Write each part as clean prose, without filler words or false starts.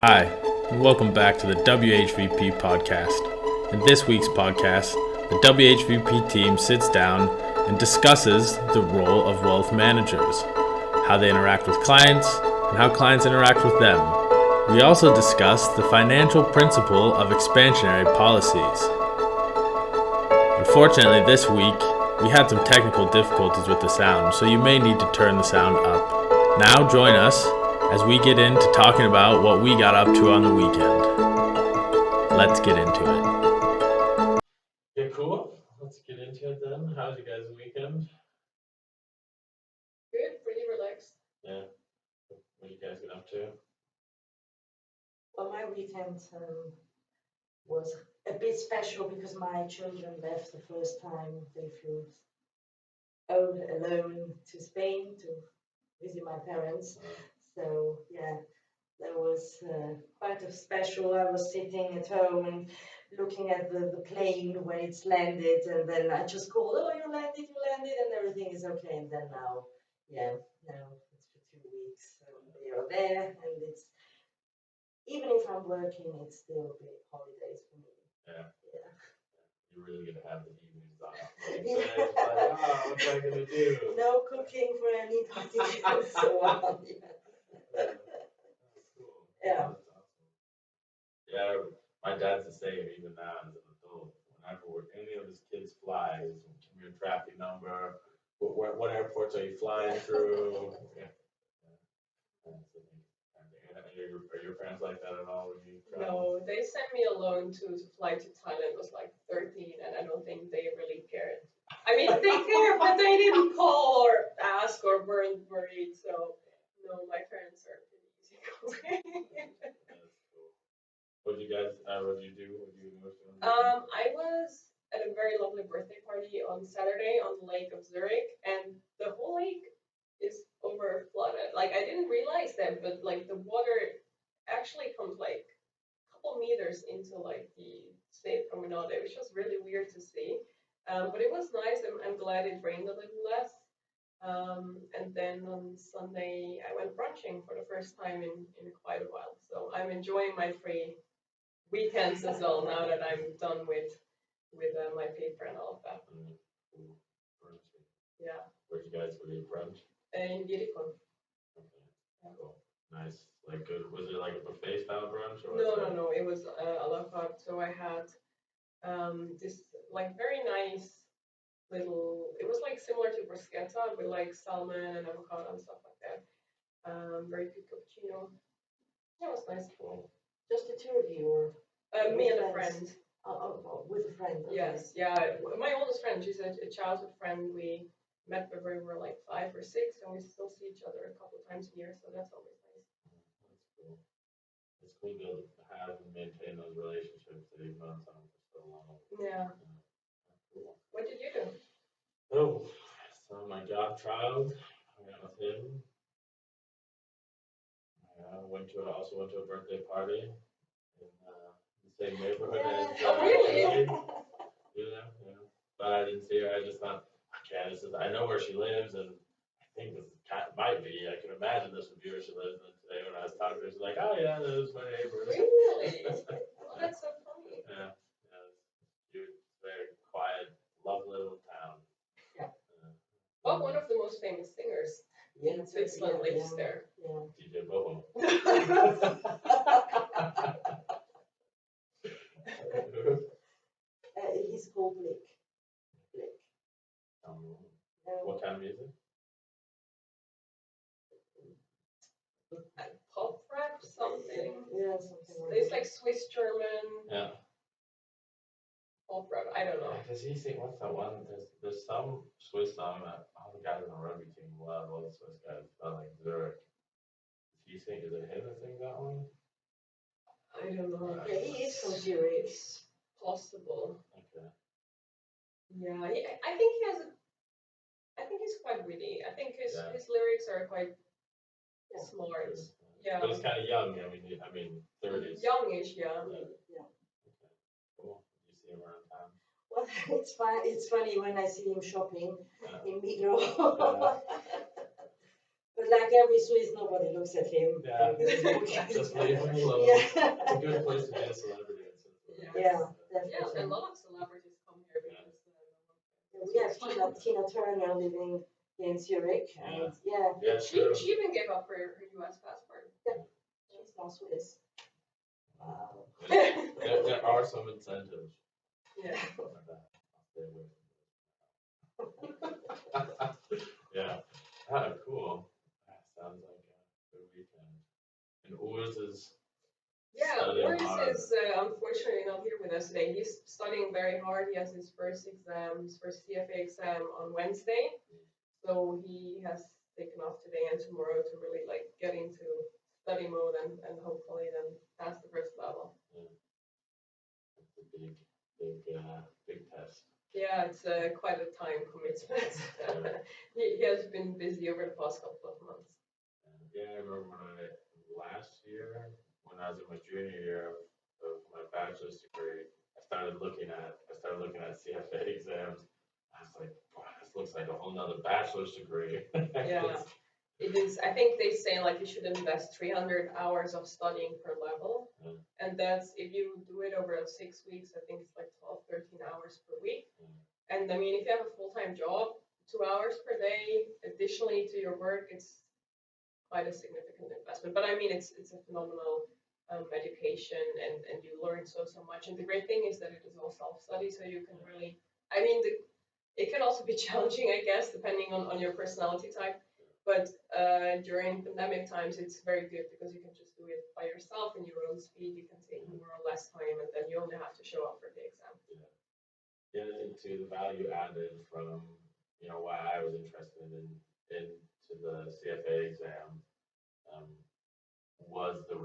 Hi, and welcome back to the WHVP podcast. In this week's podcast, the WHVP team sits down and discusses the role of wealth managers, how they interact with clients, and how clients interact with them. We also discuss the financial principle of expansionary policies. Unfortunately, this week, we had some technical difficulties with the sound, so you may need to turn the sound up. Now join us as we get into talking about what we got up to on the weekend. Let's get into it. Yeah, cool. Let's get into it then. How's you guys' weekend? Good, pretty relaxed. Yeah. What you guys get up to? Well, my weekend was a bit special because my children left the first time. They flew alone to Spain to visit my parents. So yeah, that was quite a special. I was sitting at home and looking at the plane when it's landed, and then I just called, "Oh, you landed, and everything is okay." And then now it's for 2 weeks. So they are there, and it's even if I'm working, it's still a bit holidays for me. Yeah. Yeah. You're really gonna have the evenings off. It's like, oh, what am I gonna do? No cooking for anybody and so on. That's cool. Yeah. That's awesome. Yeah, my dad's the same even now as an adult. Whenever any of his kids fly, he's like, give me your tracking number. What airports are you flying through? Yeah. Are your parents like that at all when you travel? No, they sent me alone to fly to Thailand. Was like 13, and I don't think they really cared. I mean, they care, but they didn't call or ask or weren't worried. So, no, my parents are pretty easygoing. That's cool. What did you guys? What did you do? What did you do? I was at a very lovely birthday party on Saturday on the lake of Zurich, and the whole lake is over flooded. Like I didn't realize that, but like the water actually comes like a couple meters into like the state promenade, which was really weird to see. But it was nice. I'm glad it rained a little less. And then on Sunday, I went brunching for the first time in quite a while. So I'm enjoying my free weekends as well now that I'm done with my paper and all of that. Cool. Brunch. Yeah. Where'd you guys go to eat brunch? In Beautiful. Okay. Cool. Nice. Like, good. Was it like a buffet style brunch or? No. It was a la carte. So I had this like very nice little. It was like similar to bruschetta with like salmon and avocado and stuff like that. Very good cappuccino. Yeah, it was nice. Cool. Just the two of you, or Me and a friends? friend. With a friend. Okay. Yes, yeah. My oldest friend, she's a childhood friend. We met when we were like 5 or 6, and we still see each other a couple of times a year, so that's always nice. That's cool. It's cool to have and maintain those relationships that you've known someone for so long. Yeah. Cool. What did you do? Oh, so my job trials, I got with him. I also went to a birthday party in the same neighborhood as Oh, really? Yeah. But I didn't see her. I just thought, okay, I know where she lives, and I think this might be. I can imagine this would be where she lives. And today when I was talking to her, she's like, oh yeah, that was my neighbor. Really? Well, that's so funny. Yeah. It's very quiet, lovely little town. Yeah. Well, one of the most famous singers in Switzerland lives there. Yeah. DJ Bobo. He's called Blick. What kind of music? Pop rap, something. Yeah, something like It's that. like Swiss German. Yeah. Pop rap. I don't know. Does he sing? What's that one? There's some Swiss song that all the guys on the rugby team love. All the Swiss guys, like Zurich. Does he sing? Is it him that sings that one? I don't know. Yeah, he is from Zurich. It's possible. Okay. Yeah, I think he has a. I think he's quite witty. I think his lyrics are quite smart. Yeah. But he's kind of young. I mean, 30s. Youngish, yeah. Yeah. Okay. Cool. You see him around town? Well, it's funny when I see him shopping in Migros. But like every Swiss, nobody looks at him. Yeah. Just leave him alone. Yeah. It's a good place to be a celebrity in Switzerland. Yeah, Yeah, definitely. and a lot of celebrities come here because We have Tina Turner living in Zurich, and yeah, Yeah, true. she even gave up her US passport. she's not Swiss. Wow. There are some incentives. Yeah. I'll stay away from those. Yeah. Cool. That sounds like a good weekend. And Urs is Yeah, studying Boris hard. is unfortunately not here with us today. He's studying very hard. He has his first CFA exam on Wednesday. So he has taken off today and tomorrow to really like get into study mode and hopefully then pass the first level. It's a big test. Yeah, it's quite a time commitment. He has been busy over the past couple of months. Yeah, I remember last year, when I was in my junior year of my bachelor's degree, I started looking at CFA exams. I was like, wow, this looks like a whole nother bachelor's degree. Yeah, it is. I think they say like you should invest 300 hours of studying per level. And that's, if you do it over 6 weeks, I think it's like 12, 13 hours per week. And I mean, if you have a full-time job, 2 hours per day, additionally to your work, it's quite a significant investment. But I mean, it's a phenomenal education, and you learn so much. And the great thing is that it is all self-study, so you can really, I mean, it can also be challenging, I guess, depending on your personality type. But during pandemic times, it's very good because you can just do it by yourself in your own speed. You can take more or less time, and then you only have to show up for the exam. Yeah, I think too, the value added from, why I was interested into the CFA exam was the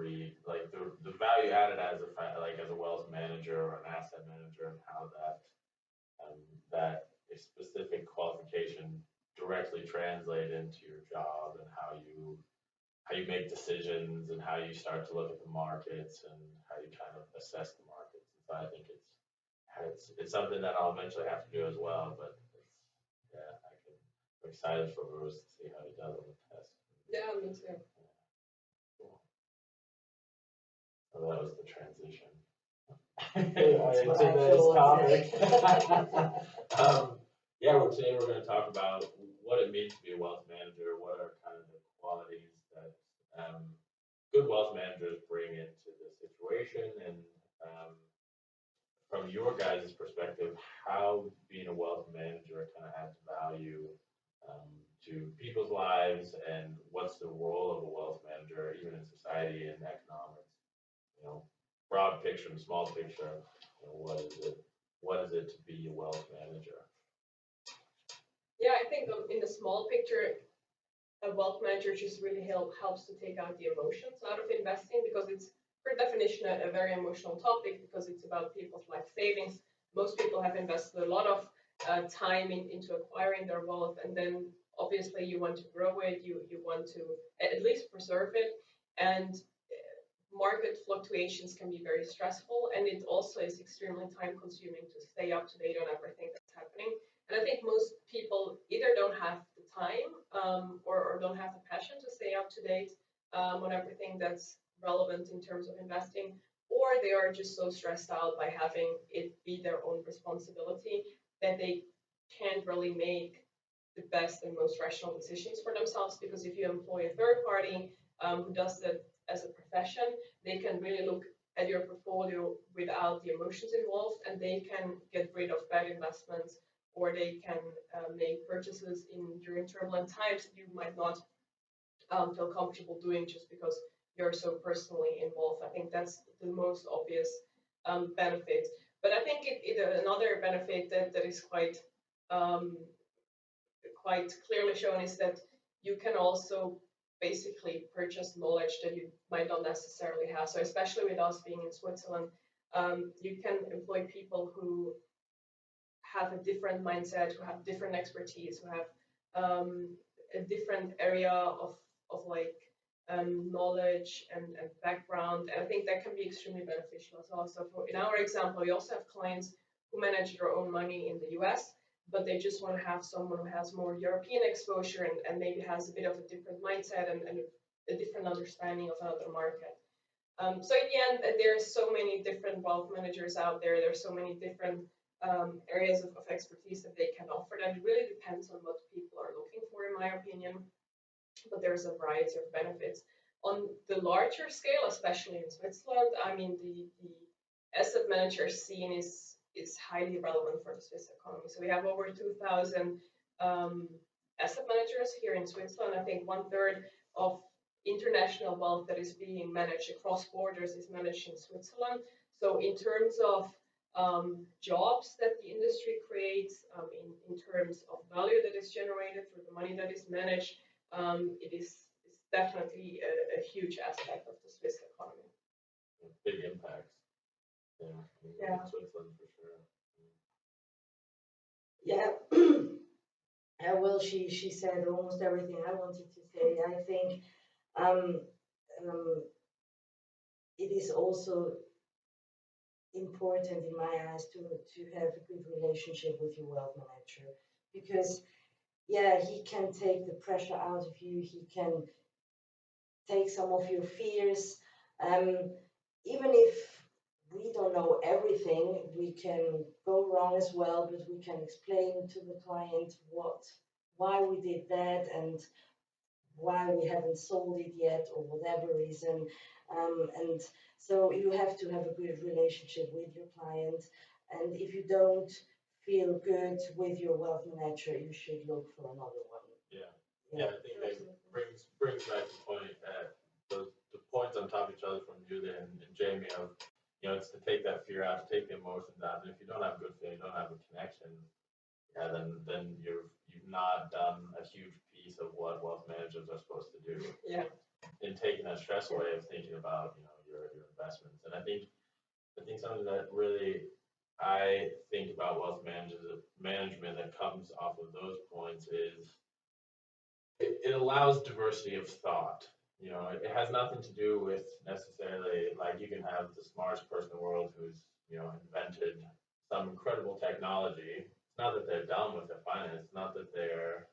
value added as a wealth manager or an asset manager, and how that a specific qualification directly translate into your job, and how you make decisions, and how you start to look at the markets, and how you kind of assess the markets. And so I think it's something that I'll eventually have to do as well. But I'm excited for Rose to see how he does on the test. Yeah, me too. Cool. So that was the transition into this topic. Today we're going to talk about what it means to be a wealth manager. What are kind of the qualities that good wealth managers bring into the situation, and from your guys' perspective, how being a wealth manager kind of adds value to people's lives, and what's the role of a wealth manager, even in society and economics? Broad picture and small picture. What is it to be a wealth manager? Yeah, I think in the small picture, a wealth manager just really helps to take out the emotions out of investing, because it's, per definition, a very emotional topic, because it's about people's life savings. Most people have invested a lot of time into acquiring their wealth, and then obviously you want to grow it, you want to at least preserve it, and market fluctuations can be very stressful, and it also is extremely time consuming to stay up to date on everything that's happening. And I think most people either don't have the time or don't have the passion to stay up to date on everything that's relevant in terms of investing, or they are just so stressed out by having it be their own responsibility that they can't really make the best and most rational decisions for themselves. Because if you employ a third party who does that as a profession, they can really look at your portfolio without the emotions involved, and they can get rid of bad investments, or they can make purchases during turbulent times that you might not feel comfortable doing just because you're so personally involved. I think that's the most obvious benefit. But I think another benefit that is quite clearly shown is that you can also basically purchase knowledge that you might not necessarily have. So especially with us being in Switzerland, you can employ people who have a different mindset, who have different expertise, who have a different area of knowledge and background. And I think that can be extremely beneficial as well. So in our example, we also have clients who manage their own money in the US, but they just want to have someone who has more European exposure and maybe has a bit of a different mindset and a different understanding of another market. So in the end, there's so many different wealth managers out there. There's so many different areas of expertise that they can offer. That really depends on what people are looking for, in my opinion. But there's a variety of benefits. On the larger scale, especially in Switzerland, I mean, the asset manager scene is highly relevant for the Swiss economy. So we have over 2,000 asset managers here in Switzerland. I think 1/3 of international wealth that is being managed across borders is managed in Switzerland. So in terms of jobs that the industry creates, in terms of value that is generated through the money that is managed, it is definitely a huge aspect of the Swiss economy. Big impacts. Yeah. In Switzerland for sure. Yeah. Well, she said almost everything I wanted to say. I think it is also important in my eyes to have a good relationship with your wealth manager, because he can take the pressure out of you. He can take some of your fears. Even if we don't know everything, we can go wrong as well, but we can explain to the client why we did that and why we haven't sold it yet or whatever reason. And so you have to have a good relationship with your client. And if you don't feel good with your wealth manager, you should look for another one. Yeah, I think that brings back the point that the points on top of each other from Julia and Jamie of, it's to take that fear out, to take the emotions out. And if you don't have a good feeling, you don't have a connection, then you've not done a huge piece of what wealth managers are supposed to do. Yeah. In taking that stress away of thinking about, your investments. And I think something that really I think about wealth management that comes off of those points is it allows diversity of thought. It has nothing to do with necessarily, like, you can have the smartest person in the world who's, invented some incredible technology. It's not that they're dumb with their finance, it's not that they're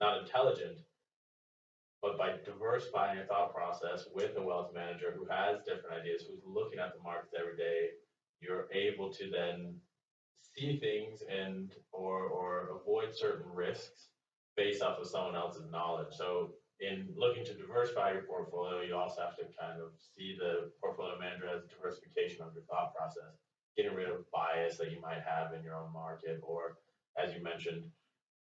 not intelligent, but by diversifying your thought process with a wealth manager who has different ideas, who's looking at the markets every day, you're able to then see things or avoid certain risks based off of someone else's knowledge. So in looking to diversify your portfolio, you also have to kind of see the portfolio manager as diversification of your thought process, getting rid of bias that you might have in your own market, or as you mentioned,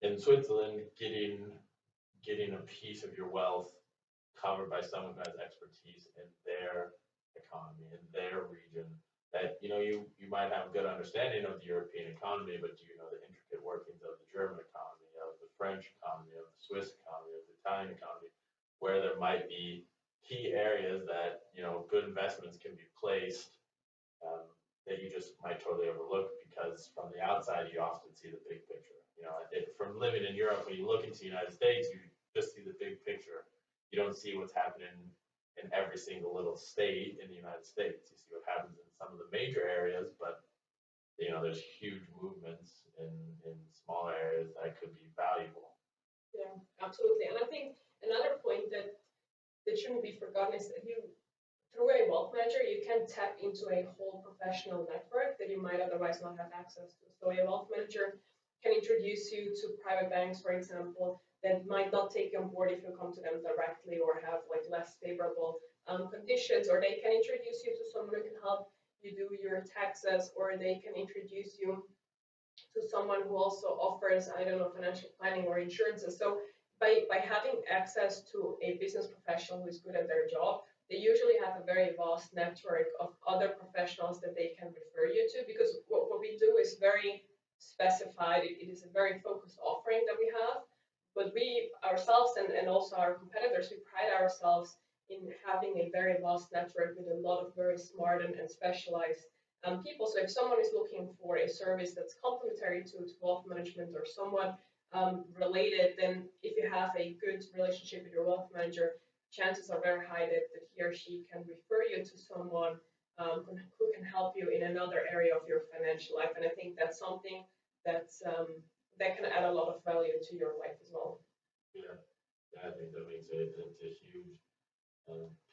in Switzerland, getting a piece of your wealth covered by someone who has expertise in their economy, in their region, that you might have a good understanding of the European economy, but do you know the intricate workings of the German economy, of the French economy, of the Swiss economy, of the Italian economy, where there might be key areas that good investments can be placed, that you just might totally overlook, because from the outside you often see the big picture. From living in Europe, when you look into the United States, you just see the big picture. You don't see what's happening in every single little state in the United States. You see what happens in some of the major areas, but there's huge movements in smaller areas that could be valuable. Yeah, absolutely. And I think another point that shouldn't be forgotten is that through a wealth manager, you can tap into a whole professional network that you might otherwise not have access to. So a wealth manager can introduce you to private banks, for example, that might not take you on board if you come to them directly or have less favorable conditions, or they can introduce you to someone who can help you do your taxes, or they can introduce you to someone who also offers, financial planning or insurances. So by having access to a business professional who is good at their job, they usually have a very vast network of other professionals that they can refer you to, because what we do is very specified. It is a very focused offering that we have, but we ourselves and also our competitors, we pride ourselves in having a very vast network with a lot of very smart and specialized people. So if someone is looking for a service that's complementary to wealth management or someone related, then if you have a good relationship with your wealth manager, chances are very high that he or she can refer you to someone who can help you in another area of your financial life. And I think that's something that's that can add a lot of value to your life as well. Yeah, I think that makes it's a huge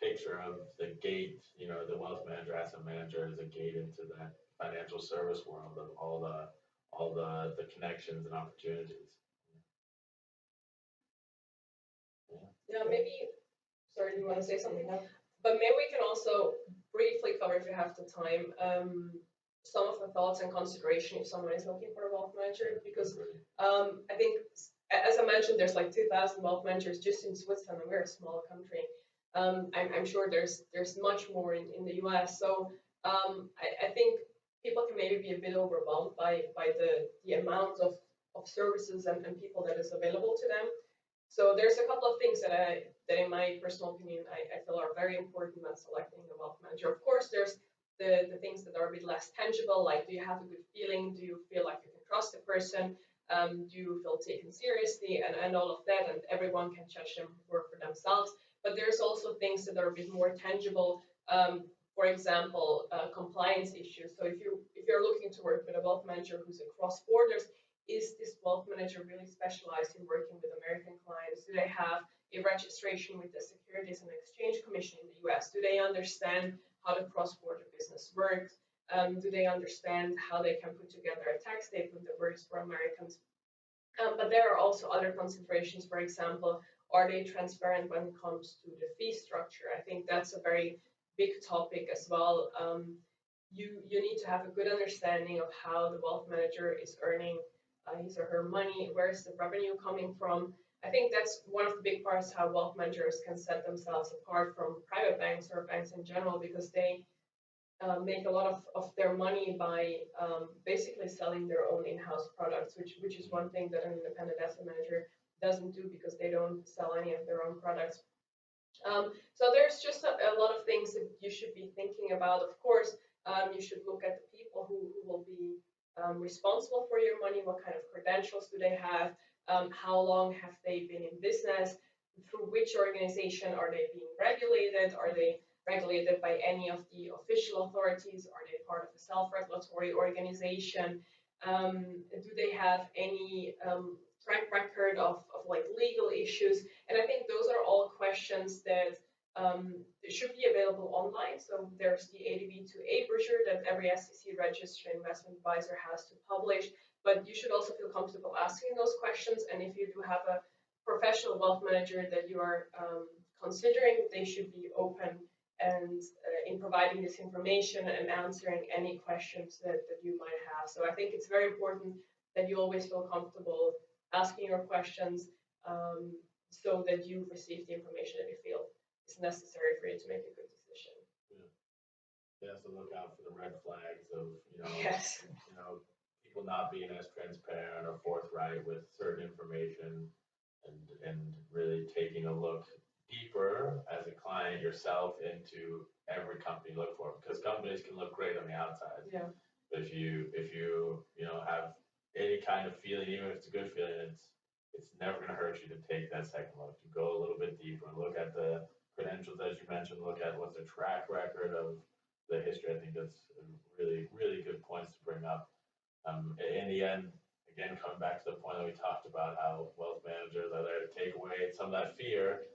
picture of the gate. You know, the wealth manager, asset manager is a gate into that financial service world of all the connections and opportunities. Yeah, maybe. Sorry, do you want to say something? No. But maybe we can also briefly cover, if you have the time, some of the thoughts and consideration if someone is looking for a wealth manager. Because I think, as I mentioned, there's like 2,000 wealth managers just in Switzerland, and we're a small country. I'm sure there's much more in the US. So I think people can maybe be a bit overwhelmed by the amount of services and people that is available to them. So there's a couple of things that in my personal opinion, I feel are very important when selecting a wealth manager. Of course, there's the things that are a bit less tangible, like do you have a good feeling? Do you feel like you can trust the person? Do you feel taken seriously? And all of that, and everyone can judge them work for themselves. But there's also things that are a bit more tangible. For example, compliance issues. So if you're looking to work with a wealth manager who's across borders, is this wealth manager really specialized in working with American clients? Do they have a registration with the Securities and Exchange Commission in the US? Do they understand how the cross-border business works? Do they understand how they can put together a tax statement that works for Americans? But there are also other considerations. For example, are they transparent when it comes to the fee structure? I think that's a very big topic as well. You need to have a good understanding of how the wealth manager is earning his or her money, where's the revenue coming from. I think that's one of the big parts how wealth managers can set themselves apart from private banks or banks in general, because they make a lot of their money by basically selling their own in-house products, which is one thing that an independent asset manager doesn't do, because they don't sell any of their own products. So there's just a lot of things that you should be thinking about. Of course, you should look at the people who will be responsible for your money. What kind of credentials do they have? How long have they been in business? Through which organization are they being regulated? Are they regulated by any of the official authorities? Are they part of a self-regulatory organization? Do they have any track record of like legal issues? And I think those are all questions that should be available online. So there's the ADB2A brochure that every SEC registered investment advisor has to publish, but you should also feel comfortable asking those questions. And if you do have a professional wealth manager that you are considering, they should be open and in providing this information and answering any questions that you might have. So I think it's very important that you always feel comfortable asking your questions so that you receive the information that you feel is necessary for you to make a good decision. Yeah, so look out for the red flags of, Yes. People not being as transparent or forthright with certain information, and really taking a look deeper as a client yourself into every company you look for, because companies can look great on the outside. Yeah. But if you have any kind of feeling, even if it's a good feeling, it's never going to hurt you to take that second look, to go a little bit deeper, look at the credentials, as you mentioned, look at what's the track record of the history. I think that's really, really good points to bring up. In the end, again, coming back to the point that we talked about, how wealth managers are there to take away some of that fear.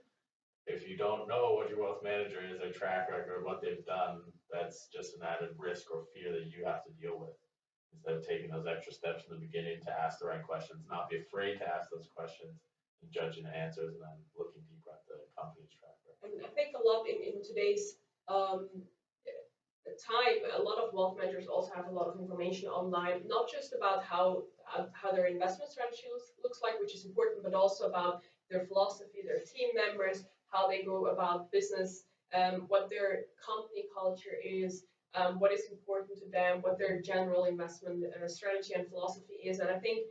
If you don't know what your wealth manager is, their track record, what they've done, that's just an added risk or fear that you have to deal with. Instead of taking those extra steps in the beginning to ask the right questions, not be afraid to ask those questions, and judging the answers, and then looking deeper at the company's track record. And I think a lot in today's time, a lot of wealth managers also have a lot of information online, not just about how their investment strategy looks like, which is important, but also about their philosophy, their team members, how they go about business, what their company culture is, what is important to them, what their general investment strategy and philosophy is. And I think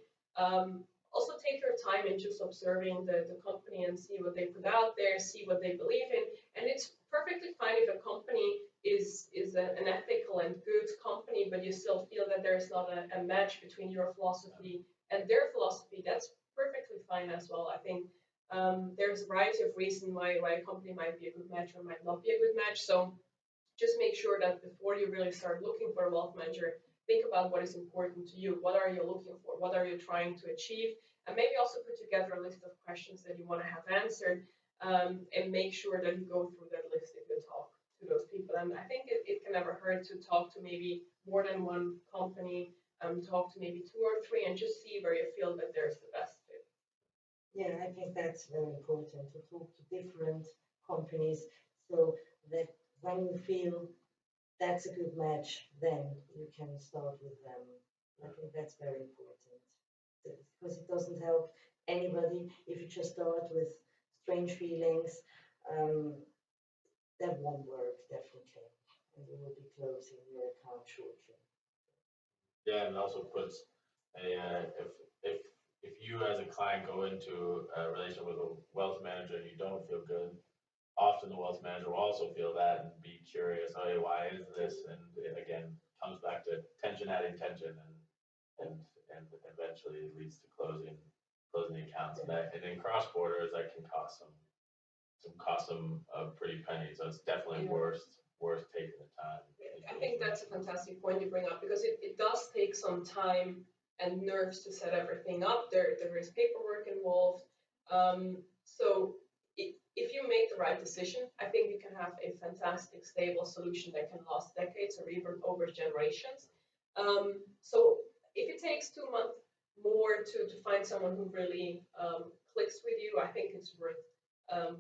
also take your time in just observing the company and see what they put out there, see what they believe in. And it's perfectly fine if a company is an ethical and good company, but you still feel that there's not a match between your philosophy and their philosophy. That's perfectly fine as well. I think there's a variety of reasons why a company might be a good match or might not be a good match. So just make sure that before you really start looking for a wealth manager, think about what is important to you. What are you looking for? What are you trying to achieve? And maybe also put together a list of questions that you want to have answered, and make sure that you go through that list if you talk to those people. And I think it can never hurt to talk to maybe more than one company, talk to maybe 2 or 3, and just see where you feel that there's the best fit. Yeah, I think that's very important to talk to different companies so that when you feel that's a good match, then you can start with them. I think that's very important because it doesn't help anybody if you just start with strange feelings. That won't work, definitely, and you will be closing your account shortly. Yeah, and it also puts if you as a client go into a relationship with a wealth manager and you don't feel good, often the wealth manager will also feel that and be curious. Oh, hey, why is this? And it again comes back to tension adding tension, and eventually it leads to closing the accounts. And in cross borders, that can cost some pretty penny. So it's definitely worth taking the time. I think that's a fantastic point you bring up, because it does take some time and nerves to set everything up. There is paperwork involved. So if you make the right decision, I think you can have a fantastic, stable solution that can last decades or even over generations. So if it takes 2 months more to find someone who really clicks with you, I think it's worth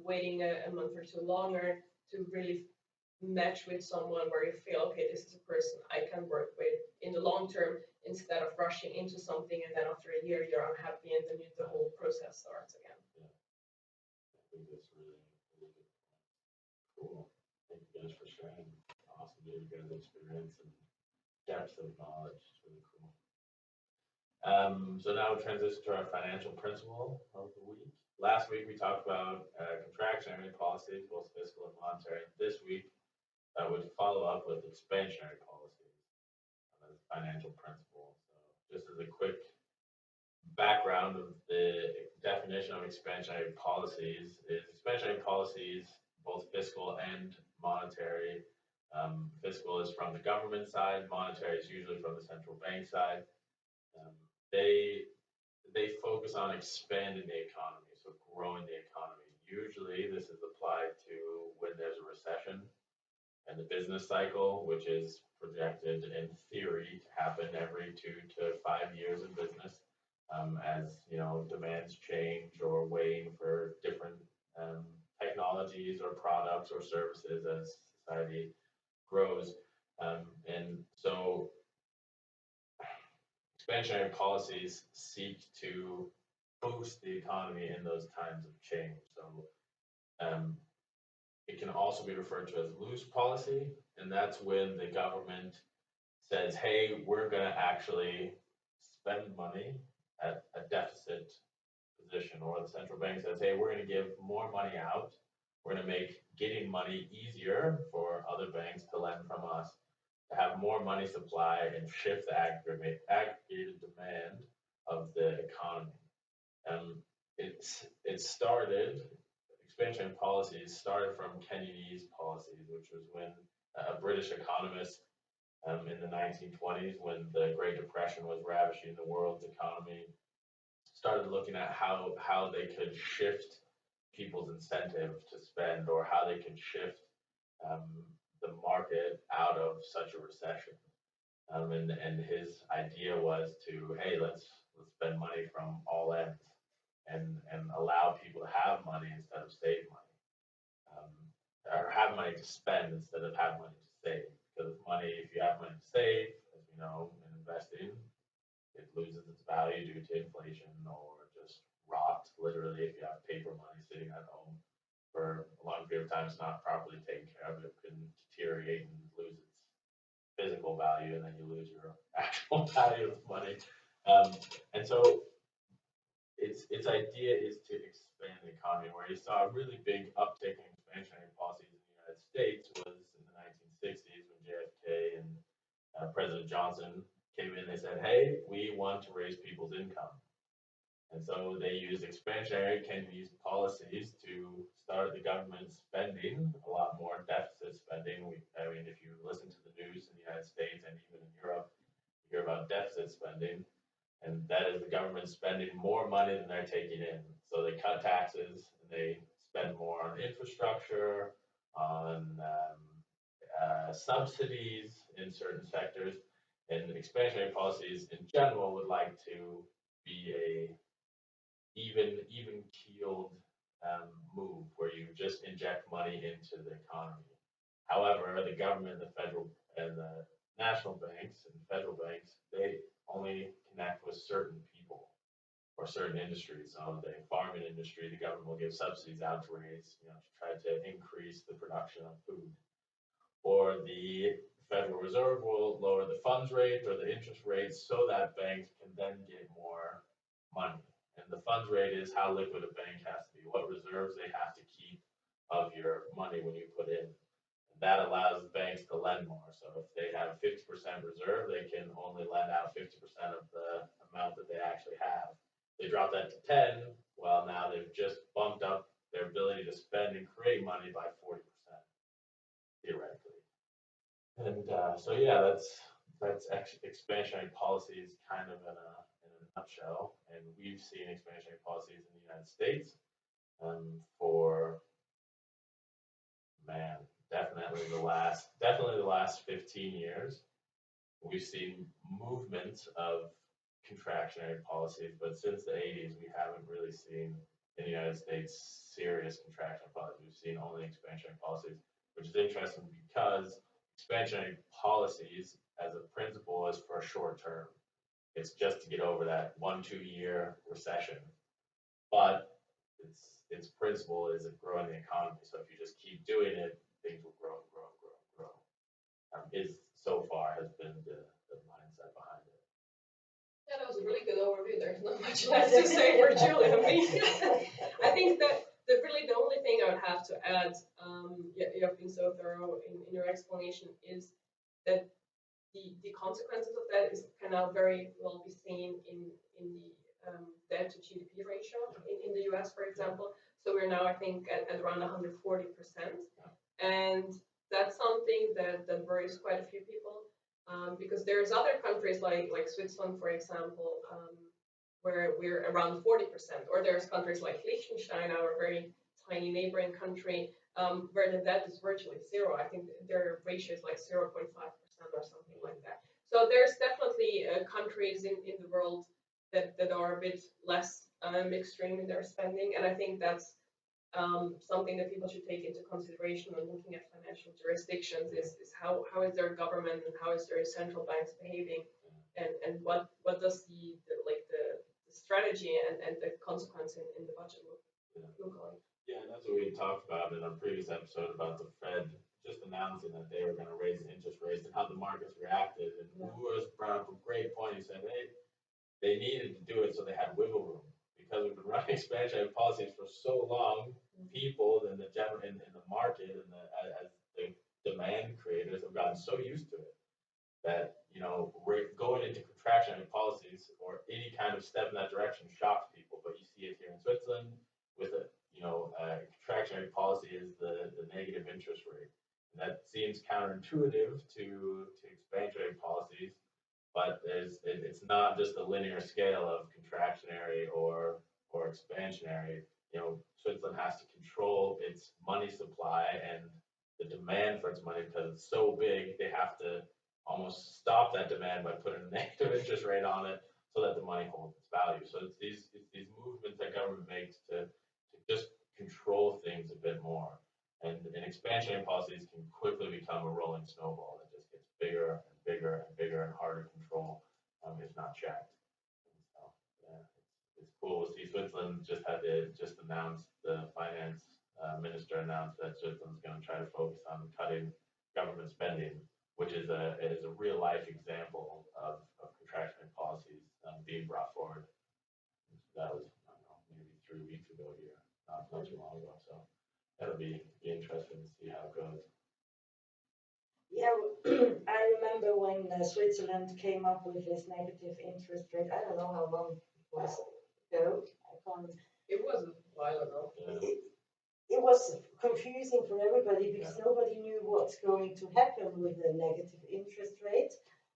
waiting a month or 2 longer to really match with someone where you feel, okay, this is a person I can work with in the long term, instead of rushing into something and then after a year you're unhappy and then the whole process starts again. Yeah. I think that's really good point. Cool. Thank you guys for sharing. Awesome to hear you guys' experience and depth of knowledge. It's really cool. So now we transition to our financial principle of the week. Last week we talked about contractionary policies, both fiscal and monetary. This week I would follow up with expansionary policies as financial principle. So just as a quick background of the definition of expansionary policies is expansionary policies, both fiscal and monetary. Fiscal is from the government side, monetary is usually from the central bank side. They focus on expanding the economy, so growing the economy. Usually this is applied to when there's a recession and the business cycle, which is projected in theory to happen every 2 to 5 years in business, as demands change or waiting for different technologies or products or services as society grows. And so expansionary policies seek to boost the economy in those times of change. So it can also be referred to as loose policy, and that's when the government says, hey, we're going to actually spend money at a deficit position, or the central bank says, hey, we're going to give more money out. We're going to make getting money easier for other banks to lend from us, to have more money supply and shift the aggregated demand of the economy. Expansionary policies started from Kennedy's policies, which was when a British economist in the 1920s, when the Great Depression was ravaging the world's economy, started looking at how they could shift people's incentive to spend, or how they could shift the market out of such a recession. And his idea was to, hey, let's spend money from all ends and allow people to have money instead of save money, or have money to spend instead of have money to save. Because if you have money to save, as we know in investing, it loses its value due to inflation, or just rot, literally. If you have paper money sitting at home for a long period of time, it's not properly taken care of, it can deteriorate and lose its physical value, and then you lose your actual value of money. And so its idea is to expand the economy. Where you saw a really big uptick in expansionary policies in the United States was in the 1960s, when JFK and President Johnson came in. They said, hey, we want to raise people's income. And so they used expansionary Kennedy's policies to start the government spending a lot more deficit spending. If you listen to the news in the United States and even in Europe, deficit spending, and that is the government spending more money than they're taking in. So they cut taxes and they spend more on infrastructure, on subsidies in certain sectors, and expansionary policies in general would like to be a even keeled move where you just inject money into the economy. However, the government, the federal, and the national banks and federal banks, they only connect with certain people or certain industries. So the farming industry, the government will give subsidies out to raise, to try to increase the production of food. Or the Federal Reserve will lower the funds rate or the interest rate so that banks can then get more money. And the funds rate is how liquid a bank has to be, what reserves they have to keep of your money when you put in. And that allows banks to lend more. So if they have 50% reserve, they can only lend out 50% of the amount that they actually have. They drop that to 10, well, now they've just bumped up their ability to spend and create money by 40%, theoretically. And so, yeah, that's expansionary policies kind of in a nutshell. And we've seen expansionary policies in the United States for, man, definitely the last 15 years. We've seen movements of contractionary policies, but since the 80s, we haven't really seen in the United States serious contractionary policies. We've seen only expansionary policies, which is interesting because expansionary policies as a principle is for a short term. It's just to get over that 1-2 year recession. But its principle is growing the economy. So if you just keep doing it, things will grow and grow and grow and grow. Is so far has been the mindset behind it. Yeah, that was a really good overview. There's not much left to say for Julie and me. I think that the only thing I would have to add, you have been so thorough in your explanation, is that the consequences of that can now very well be seen in the debt to GDP ratio in the US, for example. So we're now, I think, at around 140%. And that's something that worries quite a few people. Because there's other countries like Switzerland, for example, where we're around 40%, or there's countries like Liechtenstein, our very tiny neighboring country, where the debt is virtually zero. I think their ratio is like 0.5% or something like that. So there's definitely countries in the world that are a bit less extreme in their spending, and I think that's something that people should take into consideration when looking at financial jurisdictions is how is their government and how is their central banks behaving, and what does the strategy and the consequence in the budget look like. Yeah, and that's what we talked about in our previous episode about the Fed just announcing that they were going to raise interest rates and how the markets reacted. And Lewis brought up a great point. He said, hey, they needed to do it so they had wiggle room. Because we've been running expansionary policies for so long, people in the general in the market and as the demand creators have gotten so used to it that going into contractionary policies or any kind of step in that direction shocks people. But you see it here in Switzerland with a contractionary policy is the negative interest rate. And that seems counterintuitive to expansionary policies. But it's not just a linear scale of contractionary or expansionary. Switzerland has to control its money supply and the demand for its money because it's so big. They have to almost stop that demand by putting a negative interest rate on it so that the money holds its value. So it's these movements that government makes to just control things a bit more. And expansionary policies can quickly become a rolling snowball that just gets bigger and bigger and bigger and harder to control if not checked. So, yeah, it's cool to see Switzerland just announced, the finance minister announced that Switzerland's going to try to focus on cutting government spending, which is a real life example of contractionary policies being brought forward. That was, I don't know, maybe 3 weeks ago here, not too long ago. So that'll be interesting to see how it goes. Yeah, I remember when Switzerland came up with this negative interest rate. I don't know how long it was ago. It was a while ago. It was confusing for everybody because nobody knew what's going to happen with the negative interest rate.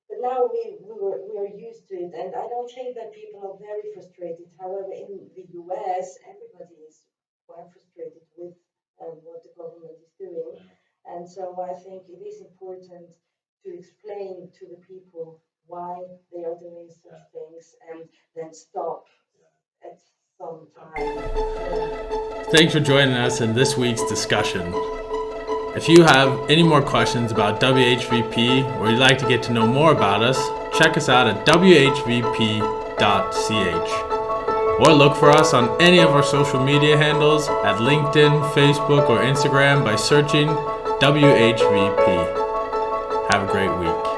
But now we are used to it, and I don't think that people are very frustrated. However, in the US, everybody is quite frustrated with what the government is doing, and so I think it is important to explain to the people why they are doing such things, and then stop at some time. Thanks for joining us in this week's discussion. If you have any more questions about WHVP or you'd like to get to know more about us, check us out at whvp.ch or look for us on any of our social media handles at LinkedIn, Facebook, or Instagram by searching WHVP. Have a great week.